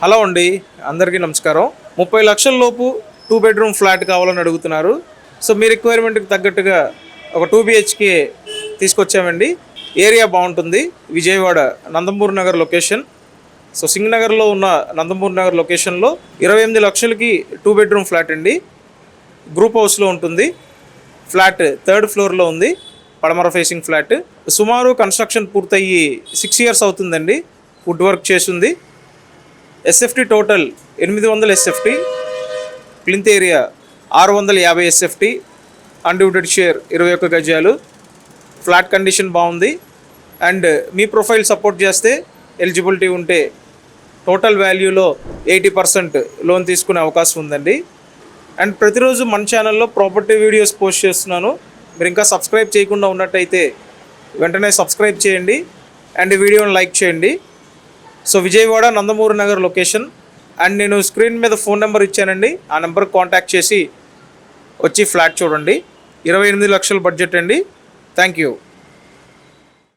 Hello అండి, అందరికీ నమస్కారం. 30 లక్షల లోపు 2 బెడ్రూమ్ ఫ్లాట్ కావాలని అడుగుతున్నారు. సో మీ రిక్వైర్మెంట్కి తగ్గట్టుగా ఒక 2 బిహెచ్కే తీసుకొచ్చామండి. ఏరియా బాగుంటుంది. విజయవాడ నందమూరి నగర్ లొకేషన్. సో సింగనగర్లో ఉన్న నందమూరి నగర్ లొకేషన్లో 28 లక్షలకి 2 బెడ్రూమ్ ఫ్లాట్ అండి. గ్రూప్ హౌస్లో ఉంటుంది. ఫ్లాట్ 3rd ఫ్లోర్లో ఉంది. పడమర ఫేసింగ్ ఫ్లాట్. సుమారు కన్స్ట్రక్షన్ పూర్తయ్యి 6 ఇయర్స్ అవుతుందండి. వుడ్ వర్క్ చేసింది. SFT total 800 SFT, plinth area 650 SFT, undivided share 21 గజాలు. ఫ్లాట్ కండిషన్ బాగుంది. అండ్ మీ ప్రొఫైల్ సపోర్ట్ చేస్తే, ఎలిజిబిలిటీ ఉంటే టోటల్ వాల్యూలో 80% లోన్ తీసుకునే అవకాశం ఉందండి. అండ్ ప్రతిరోజు మన ఛానల్లో ప్రాపర్టీ వీడియోస్ పోస్ట్ చేస్తున్నాను. మీరు ఇంకా సబ్స్క్రైబ్ చేయకుండా ఉన్నట్టయితే వెంటనే సబ్స్క్రైబ్ చేయండి అండ్ వీడియోని లైక్ చేయండి. So Vijayawada Nandamuri Nagar location. And నేను స్క్రీన్ మీద ఫోన్ నెంబర్ ఇచ్చానండి. ఆ నెంబర్కి కాంటాక్ట్ చేసి వచ్చి ఫ్లాట్ చూడండి. 28 లక్షల బడ్జెట్ అండి. Thank you.